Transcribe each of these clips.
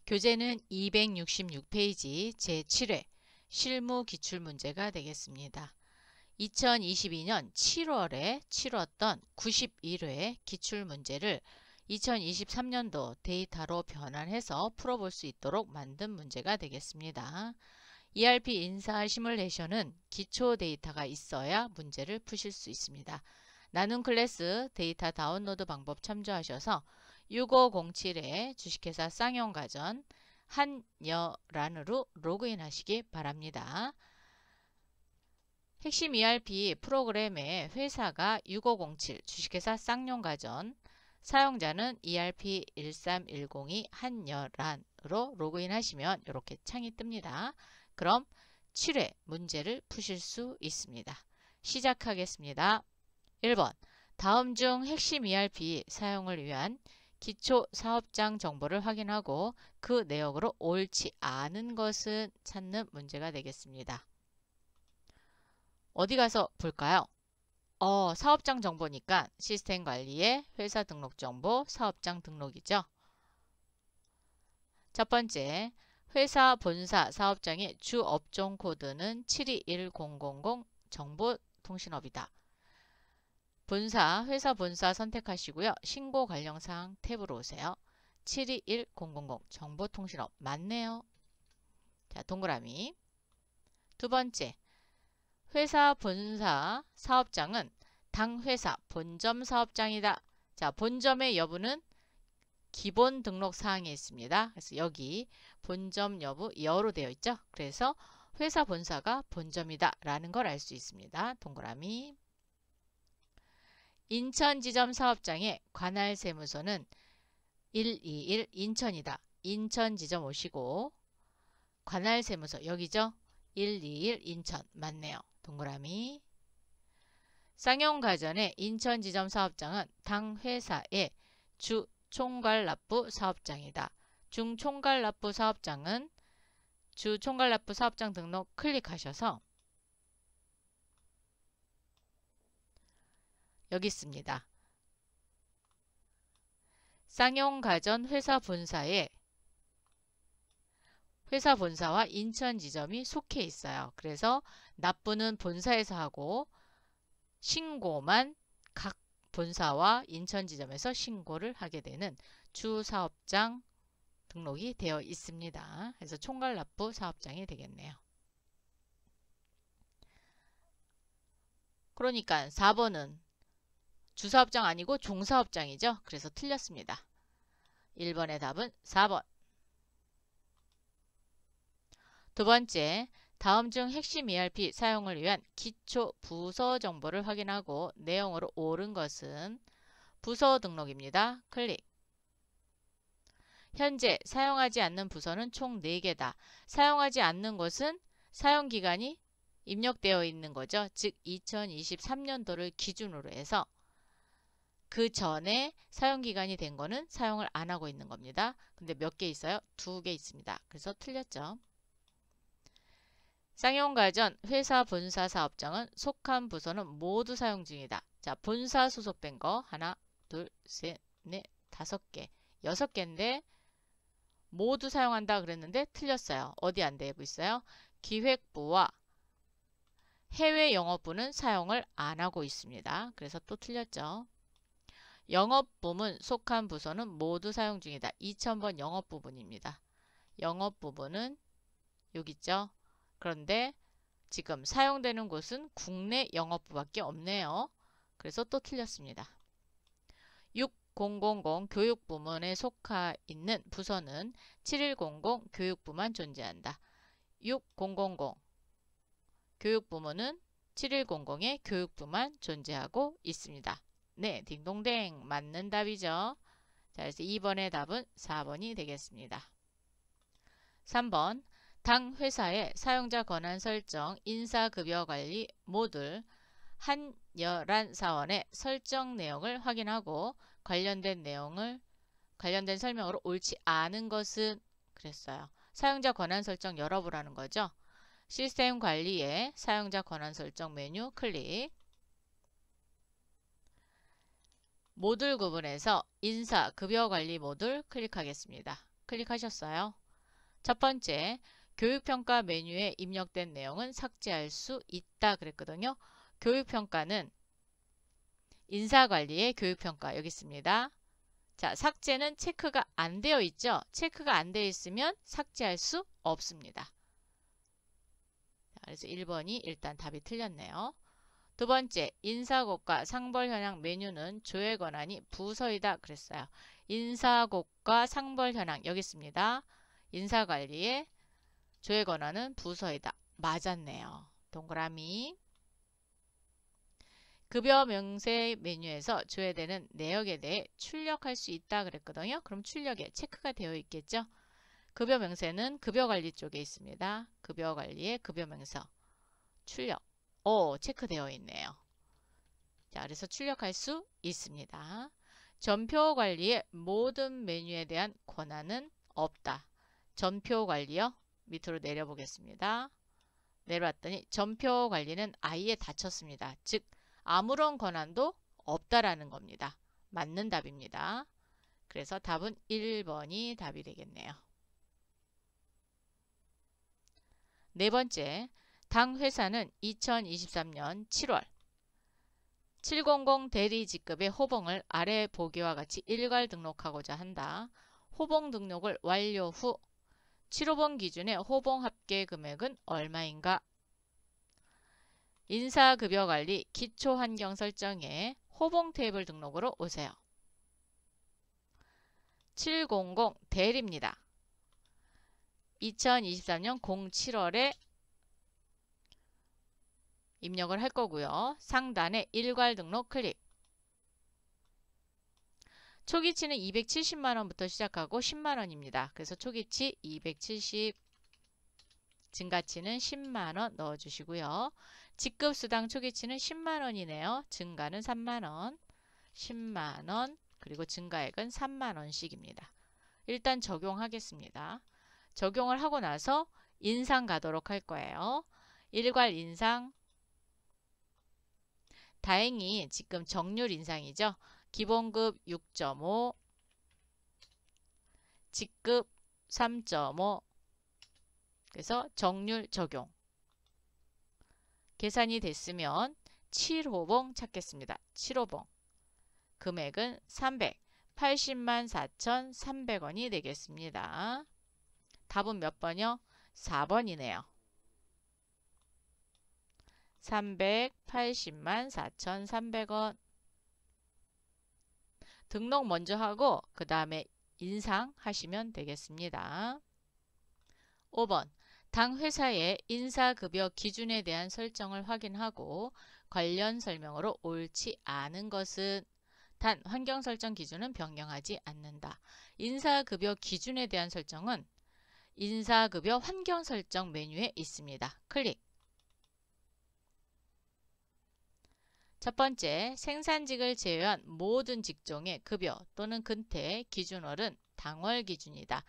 교재는 266페이지 제7회 실무 기출문제가 되겠습니다. 2022년 7월에 치렀던 91회 기출문제를 2023년도 데이터로 변환해서 풀어볼 수 있도록 만든 문제가 되겠습니다. ERP 인사 시뮬레이션은 기초 데이터가 있어야 문제를 푸실 수 있습니다. 나눔 클래스 데이터 다운로드 방법 참조하셔서 6507에 주식회사 쌍용가전 한여란으로 로그인 하시기 바랍니다. 핵심 ERP 프로그램의 회사가 6507 주식회사 쌍용가전, 사용자는 ERP 1310이 한여란으로 로그인 하시면 이렇게 창이 뜹니다. 그럼 7회 문제를 푸실 수 있습니다. 시작하겠습니다. 1번 다음 중 핵심 ERP 사용을 위한 기초 사업장 정보를 확인하고 그 내역으로 옳지 않은 것은 찾는 문제가 되겠습니다. 어디 가서 볼까요? 사업장 정보니까 시스템 관리의 회사 등록 정보, 사업장 등록이죠. 첫 번째, 회사 본사 사업장의 주 업종 코드는 721000 정보통신업이다. 본사, 회사 본사 선택하시고요. 신고 관련사항 탭으로 오세요. 721000 정보통신업 맞네요. 자, 동그라미. 두 번째, 회사 본사 사업장은 당 회사 본점 사업장이다. 자, 본점의 여부는 기본 등록 사항에 있습니다. 그래서 여기 본점 여부 여로 되어 있죠. 그래서 회사 본사가 본점이다 라는 걸 알 수 있습니다. 동그라미. 인천지점 사업장의 관할 세무서는 121 인천이다. 인천지점 오시고 관할 세무서 여기죠. 121 인천 맞네요. 동그라미. 쌍용가전의 인천지점 사업장은 당 회사의 주 총괄납부 사업장이다. 중총괄납부 사업장은 주 총괄납부 사업장 등록 클릭하셔서 여기 있습니다. 쌍용가전 회사 본사에 회사 본사와 인천 지점이 속해 있어요. 그래서 납부는 본사에서 하고 신고만 각 본사와 인천 지점에서 신고를 하게 되는 주 사업장 등록이 되어 있습니다. 그래서 총괄납부 사업장이 되겠네요. 그러니까 4번은 주사업장 아니고 종사업장이죠. 그래서 틀렸습니다. 1번의 답은 4번. 두 번째, 다음 중 핵심 ERP 사용을 위한 기초 부서 정보를 확인하고 내용으로 옳은 것은 부서 등록입니다. 클릭. 현재 사용하지 않는 부서는 총 4개다. 사용하지 않는 것은 사용기간이 입력되어 있는 거죠. 즉 2023년도를 기준으로 해서 그 전에 사용기간이 된 거는 사용을 안 하고 있는 겁니다. 근데 몇 개 있어요? 2개 있습니다. 그래서 틀렸죠. 쌍용가전 회사 본사 사업장은 속한 부서는 모두 사용 중이다. 자, 본사 소속된 거 하나, 둘, 셋, 넷, 5개, 6개인데 모두 사용한다 그랬는데 틀렸어요. 어디 안 되고 있어요? 기획부와 해외 영업부는 사용을 안 하고 있습니다. 그래서 또 틀렸죠. 영업부문 속한 부서는 모두 사용 중이다. 2000번 영업부문입니다. 영업부문은 여기 있죠. 그런데 지금 사용되는 곳은 국내 영업부밖에 없네요. 그래서 또 틀렸습니다. 6000 교육부문에 속하 있는 부서는 7100 교육부만 존재한다. 6000 교육부문은 7100의 교육부만 존재하고 있습니다. 네, 딩동댕 맞는 답이죠. 자, 그래서 2번의 답은 4번이 되겠습니다. 3번 당 회사의 사용자 권한 설정, 인사급여관리 모듈 한여란 사원의 설정 내용을 확인하고 관련된 설명으로 옳지 않은 것은 그랬어요. 사용자 권한 설정 열어보라는 거죠. 시스템 관리에 사용자 권한 설정 메뉴 클릭. 모듈 구분에서 인사 급여관리 모듈 클릭하겠습니다. 클릭하셨어요. 첫 번째, 교육평가 메뉴에 입력된 내용은 삭제할 수 있다 그랬거든요. 교육평가는 인사관리의 교육평가 여기 있습니다. 자, 삭제는 체크가 안 되어 있죠. 체크가 안 되어 있으면 삭제할 수 없습니다. 자, 그래서 1번이 일단 답이 틀렸네요. 두 번째, 인사고과 상벌 현황 메뉴는 조회 권한이 부서이다 그랬어요. 인사고과 상벌 현황 여기 있습니다. 인사관리의 조회 권한은 부서이다. 맞았네요. 동그라미. 급여 명세 메뉴에서 조회되는 내역에 대해 출력할 수 있다 그랬거든요. 그럼 출력에 체크가 되어 있겠죠. 급여 명세는 급여관리 쪽에 있습니다. 급여관리의 급여 명서 출력. 오, 체크되어 있네요. 자, 그래서 출력할 수 있습니다. 전표 관리의 모든 메뉴에 대한 권한은 없다. 전표 관리요. 밑으로 내려보겠습니다. 내려왔더니 전표 관리는 아예 닫혔습니다. 즉 아무런 권한도 없다라는 겁니다. 맞는 답입니다. 그래서 답은 1번이 답이 되겠네요. 네 번째, 당 회사는 2023년 7월 700 대리 직급의 호봉을 아래 보기와 같이 일괄 등록하고자 한다. 호봉 등록을 완료 후 7호봉 기준의 호봉 합계 금액은 얼마인가? 인사급여관리 기초환경 설정에 호봉 테이블 등록으로 오세요. 700 대리입니다. 2023년 07월에 입력을 할 거고요. 상단에 일괄 등록 클릭. 초기치는 270만원부터 시작하고 10만원입니다. 그래서 초기치 270, 증가치는 10만원 넣어주시고요. 직급수당 초기치는 10만원이네요. 증가는 3만원, 10만원, 그리고 증가액은 3만원씩입니다. 일단 적용하겠습니다. 적용을 하고 나서 인상 가도록 할 거예요. 일괄 인상. 다행히 지금 정률 인상이죠. 기본급 6.5, 직급 3.5, 그래서 정률 적용. 계산이 됐으면 7호봉 찾겠습니다. 7호봉. 금액은 380만 4,300원이 되겠습니다. 답은 몇 번이요? 4번이네요. 380만 4,300원. 등록 먼저 하고 그 다음에 인상하시면 되겠습니다. 5번. 당 회사의 인사급여 기준에 대한 설정을 확인하고 관련 설명으로 옳지 않은 것은 단 환경 설정 기준은 변경하지 않는다. 인사급여 기준에 대한 설정은 인사급여 환경 설정 메뉴에 있습니다. 클릭. 첫 번째, 생산직을 제외한 모든 직종의 급여 또는 근태 기준월은 당월 기준이다.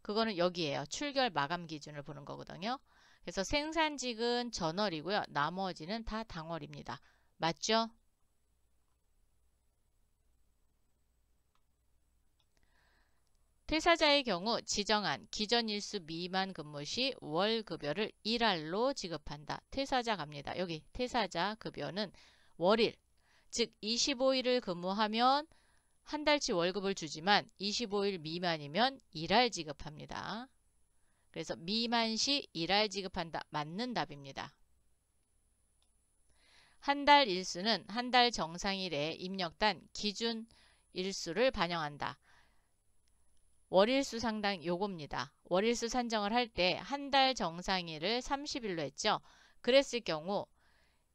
그거는 여기에요. 출결 마감 기준을 보는 거거든요. 그래서 생산직은 전월이고요. 나머지는 다 당월입니다. 맞죠? 퇴사자의 경우 지정한 기전일수 미만 근무 시 월급여를 일할로 지급한다. 퇴사자 갑니다. 여기 퇴사자 급여는 월일, 즉 25일을 근무하면 한 달치 월급을 주지만 25일 미만이면 일할 지급합니다. 그래서 미만 시 일할 지급한다. 맞는 답입니다. 한 달 일수는 한 달 정상일에 입력단 기준 일수를 반영한다. 월일수 상당 요겁니다. 월일수 산정을 할 때 한 달 정상일을 30일로 했죠. 그랬을 경우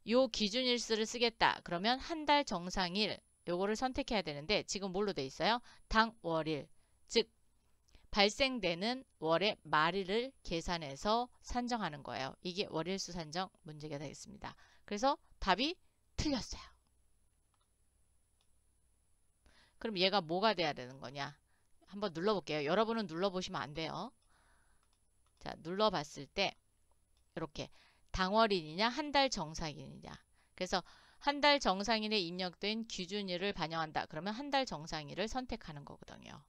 요 기준일수를 쓰겠다. 그러면 한 달 정상일 요거를 선택해야 되는데 지금 뭘로 돼 있어요? 당월일, 즉 발생되는 월의 말일을 계산해서 산정하는 거예요. 이게 월일수 산정 문제가 되겠습니다. 그래서 답이 틀렸어요. 그럼 얘가 뭐가 돼야 되는 거냐? 한번 눌러볼게요. 여러분은 눌러보시면 안 돼요. 자, 눌러봤을 때 이렇게 당월일이냐 한 달 정상일이냐. 그래서 한 달 정상일에 입력된 기준일을 반영한다. 그러면 한 달 정상일을 선택하는 거거든요.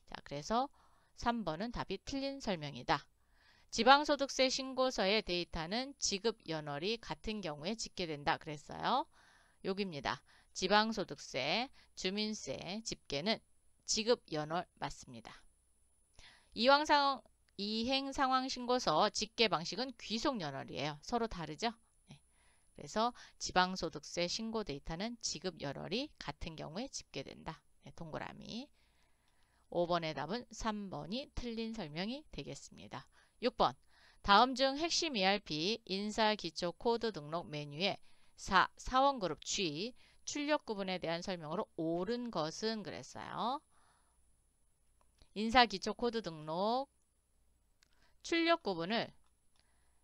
자, 그래서 3번은 답이 틀린 설명이다. 지방소득세 신고서의 데이터는 지급연월이 같은 경우에 집계된다 그랬어요. 여기입니다. 지방소득세, 주민세 집계는 지급연월 맞습니다. 이행상황신고서 집계 방식은 귀속연월이에요. 서로 다르죠? 네. 그래서 지방소득세 신고 데이터는 지급연월이 같은 경우에 집계된다. 네, 동그라미. 5번의 답은 3번이 틀린 설명이 되겠습니다. 6번. 다음 중 핵심 ERP 인사기초코드 등록 메뉴에 4. 사원그룹 G 출력 구분에 대한 설명으로 옳은 것은 그랬어요. 인사기초코드 등록 출력 구분을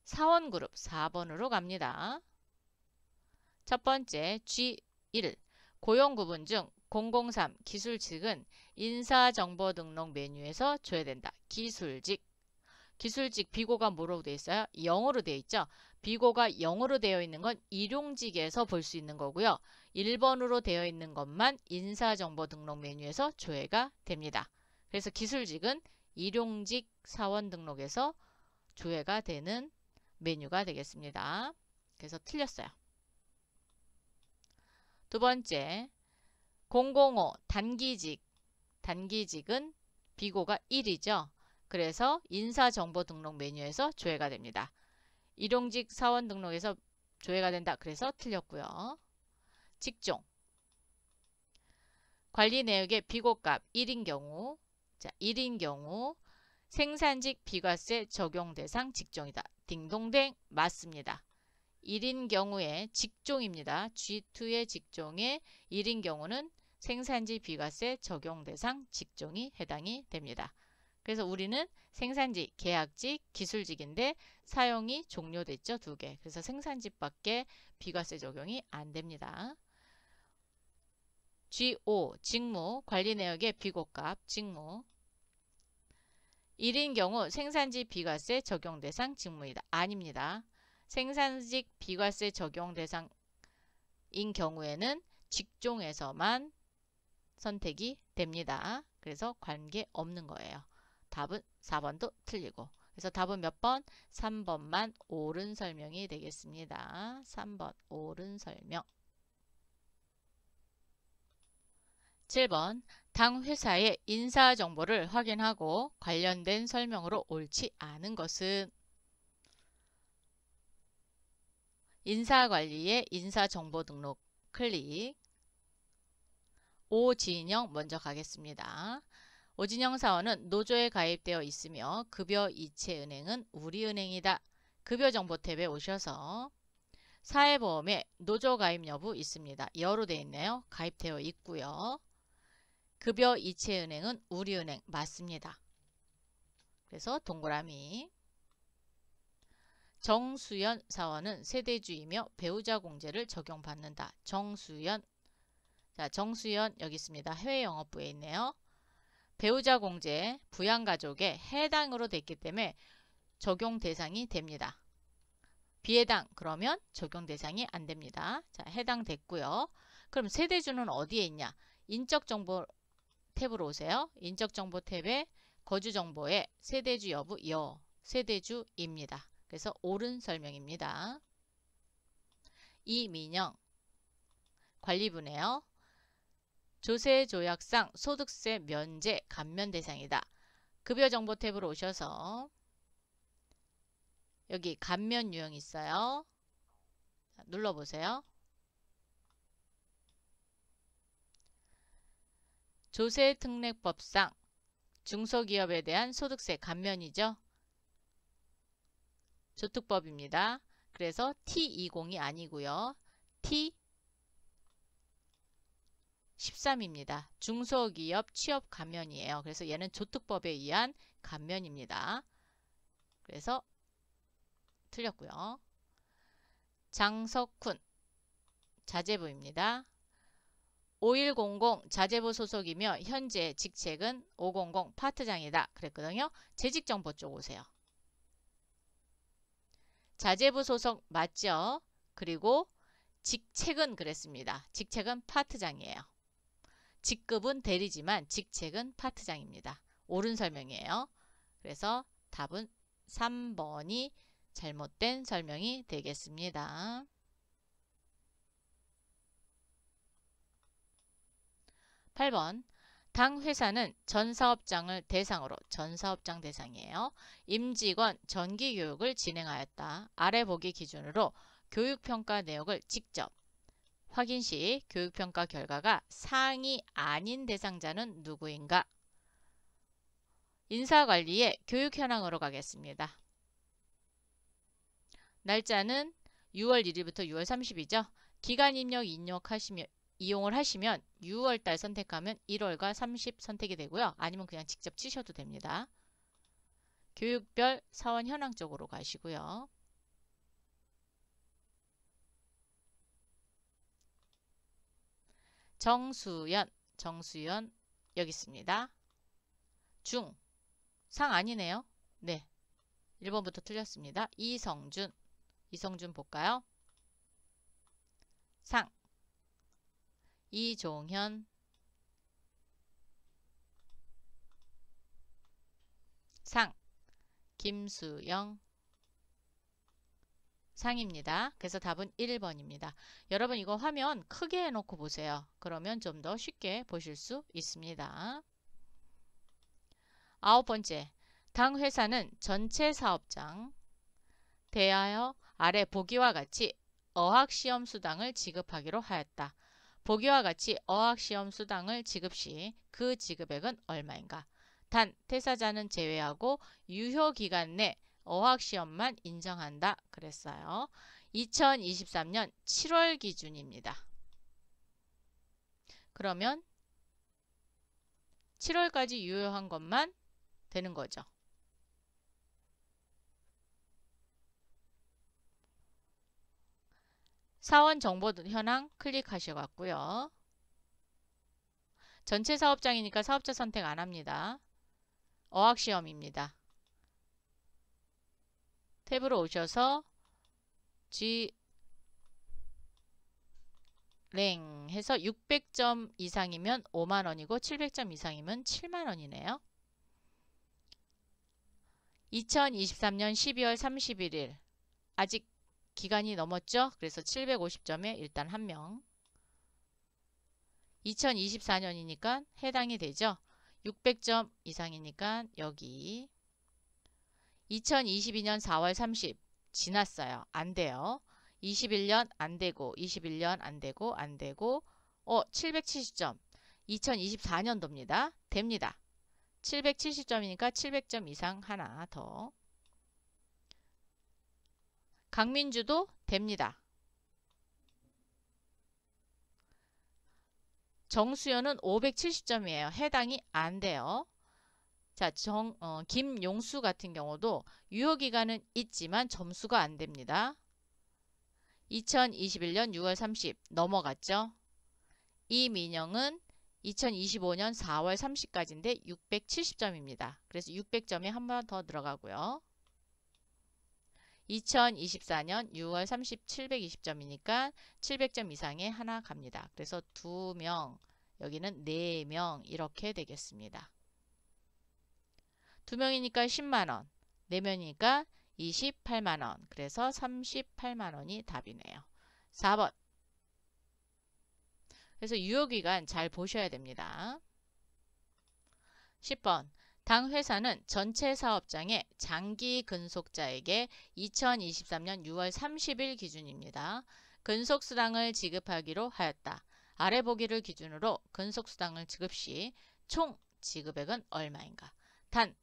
사원그룹 4번으로 갑니다. 첫 번째 G1 고용구분 중 003 기술직은 인사정보등록 메뉴에서 줘야 된다. 기술직 비고가 뭐로 되어 있어요? 0으로 되어 있죠. 비고가 0으로 되어 있는 건 일용직에서 볼 수 있는 거고요. 1번으로 되어 있는 것만 인사정보등록 메뉴에서 조회가 됩니다. 그래서 기술직은 일용직 사원 등록에서 조회가 되는 메뉴가 되겠습니다. 그래서 틀렸어요. 두 번째 005 단기직은 비고가 1이죠. 그래서 인사정보등록 메뉴에서 조회가 됩니다. 일용직 사원 등록에서 조회가 된다. 그래서 틀렸고요. 직종 관리 내역의 비고값 1인 경우 1인 경우 생산직 비과세 적용 대상 직종이다. 딩동댕 맞습니다. 1인 경우에 직종입니다. G2의 직종에 1인 경우는 생산직 비과세 적용 대상 직종이 해당이 됩니다. 그래서 우리는 생산직, 계약직, 기술직인데 사용이 종료됐죠. 2개. 그래서 생산직밖에 비과세 적용이 안 됩니다. G5 직무 관리 내역의 비고값 직무 1인 경우 생산직 비과세 적용 대상 직무이다. 아닙니다. 생산직 비과세 적용 대상인 경우에는 직종에서만 선택이 됩니다. 그래서 관계없는 거예요. 답은 4번도 틀리고. 그래서 답은 몇 번? 3번만 옳은 설명이 되겠습니다. 3번 옳은 설명. 7번 당 회사의 인사정보를 확인하고 관련된 설명으로 옳지 않은 것은 인사관리의 인사정보 등록 클릭. 오진영 먼저 가겠습니다. 오진영 사원은 노조에 가입되어 있으며 급여 이체은행은 우리은행이다. 급여정보 탭에 오셔서 사회보험에 노조 가입 여부 있습니다. 여로 되어 있네요. 가입되어 있고요. 급여 이체은행은 우리은행 맞습니다. 그래서 동그라미. 정수연 사원은 세대주이며 배우자 공제를 적용받는다. 정수연. 자, 정수연 여기 있습니다. 해외 영업부에 있네요. 배우자 공제 부양가족에 해당으로 됐기 때문에 적용 대상이 됩니다. 비해당 그러면 적용 대상이 안 됩니다. 자, 해당됐고요. 그럼 세대주는 어디에 있냐? 인적정보 탭으로 오세요. 인적정보 탭에 거주정보에 세대주 여부 세대주입니다. 그래서 옳은 설명입니다. 이민영 관리부네요. 조세조약상 소득세 면제 감면 대상이다. 급여정보 탭으로 오셔서 여기 감면 유형이 있어요. 눌러보세요. 조세특례법상 중소기업에 대한 소득세 감면이죠. 조특법입니다. 그래서 T20이 아니고요. T13입니다. 중소기업 취업 감면이에요. 그래서 얘는 조특법에 의한 감면입니다. 그래서 틀렸고요. 장석훈 자재부입니다. 5100 자재부 소속이며 현재 직책은 500 파트장이다. 그랬거든요. 재직정보 쪽 오세요. 자재부 소속 맞죠? 그리고 직책은 그랬습니다. 직책은 파트장이에요. 직급은 대리지만 직책은 파트장입니다. 옳은 설명이에요. 그래서 답은 3번이 잘못된 설명이 되겠습니다. 8번. 당 회사는 전 사업장을 대상으로, 전 사업장 대상이에요. 임직원 정기교육을 진행하였다. 아래 보기 기준으로 교육평가 내역을 직접 확인 시 교육평가 결과가 상이 아닌 대상자는 누구인가? 인사관리의 교육 현황으로 가겠습니다. 날짜는 6월 1일부터 6월 30일이죠. 기간 입력 이용을 하시면 6월달 선택하면 1월과 30 선택이 되고요. 아니면 그냥 직접 치셔도 됩니다. 교육별 사원 현황 쪽으로 가시고요. 정수연 여기 있습니다. 중, 상 아니네요. 네, 1번부터 틀렸습니다. 이성준 볼까요? 상, 이종현, 상, 김수영, 상입니다. 그래서 답은 1번입니다. 여러분 이거 화면 크게 해놓고 보세요. 그러면 좀 더 쉽게 보실 수 있습니다. 9번째, 당 회사는 전체 사업장 대하여 아래 보기와 같이 어학시험 수당을 지급하기로 하였다. 보기와 같이 어학시험 수당을 지급 시 그 지급액은 얼마인가? 단 퇴사자는 제외하고 유효기간 내 어학시험만 인정한다 그랬어요. 2023년 7월 기준입니다. 그러면 7월까지 유효한 것만 되는 거죠. 사원 정보 현황 클릭하셔갖고요. 전체 사업장이니까 사업자 선택 안 합니다. 어학시험입니다. 탭으로 오셔서 G랭 해서 600점 이상이면 5만원이고 700점 이상이면 7만원이네요. 2023년 12월 31일 아직 기간이 넘었죠? 그래서 750점에 일단 1명. 2024년이니까 해당이 되죠? 600점 이상이니까 여기. 2022년 4월 30 지났어요. 안 돼요. 21년 안 되고 21년 안 되고 770점 2024년도입니다. 됩니다. 770점이니까 700점 이상 하나 더. 강민주도 됩니다. 정수연은 570점이에요. 해당이 안 돼요. 자, 김용수 같은 경우도 유효기간은 있지만 점수가 안 됩니다. 2021년 6월 30 넘어갔죠. 이민영은 2025년 4월 30까지인데 670점입니다. 그래서 600점에 한 번 더 들어가고요. 2024년 6월 30 720점이니까 700점 이상에 하나 갑니다. 그래서 2명, 여기는 4명 이렇게 되겠습니다. 2명이니까 10만원, 4명이니까 28만원, 그래서 38만원이 답이네요. 4번. 그래서 유효기간 잘 보셔야 됩니다. 10번. 당 회사는 전체 사업장의 장기 근속자에게 2023년 6월 30일 기준입니다. 근속수당을 지급하기로 하였다. 아래 보기를 기준으로 근속수당을 지급 시 총 지급액은 얼마인가? 단,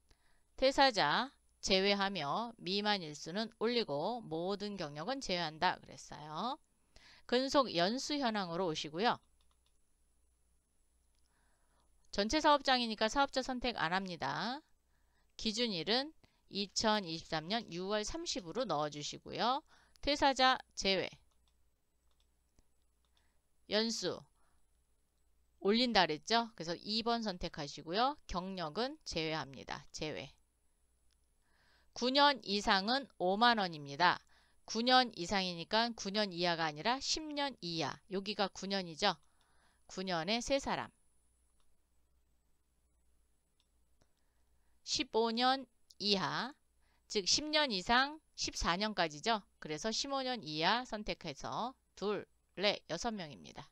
퇴사자 제외하며 미만 일수는 올리고 모든 경력은 제외한다 그랬어요. 근속 연수 현황으로 오시고요. 전체 사업장이니까 사업자 선택 안 합니다. 기준일은 2023년 6월 30으로 넣어주시고요. 퇴사자 제외. 연수 올린다 그랬죠? 그래서 2번 선택하시고요. 경력은 제외합니다. 제외. 9년 이상은 5만원입니다. 9년 이상이니까 9년 이하가 아니라 10년 이하. 여기가 9년이죠? 9년에 3사람. 15년 이하, 즉 10년 이상 14년까지죠. 그래서 15년 이하 선택해서 둘, 넷, 6명입니다.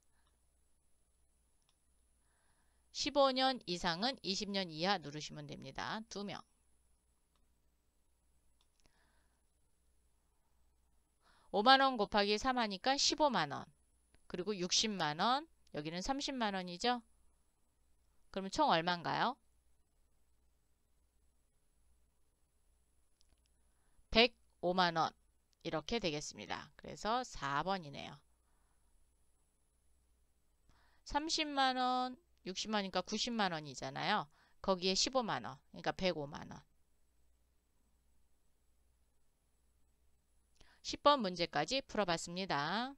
15년 이상은 20년 이하 누르시면 됩니다. 2명. 5만원 곱하기 3 하니까 15만원. 그리고 60만원. 여기는 30만원이죠. 그러면 총 얼마인가요? 105만원. 이렇게 되겠습니다. 그래서 4번이네요. 30만원, 60만원이니까 90만원이잖아요. 거기에 15만원. 그러니까 105만원. 10번 문제까지 풀어봤습니다.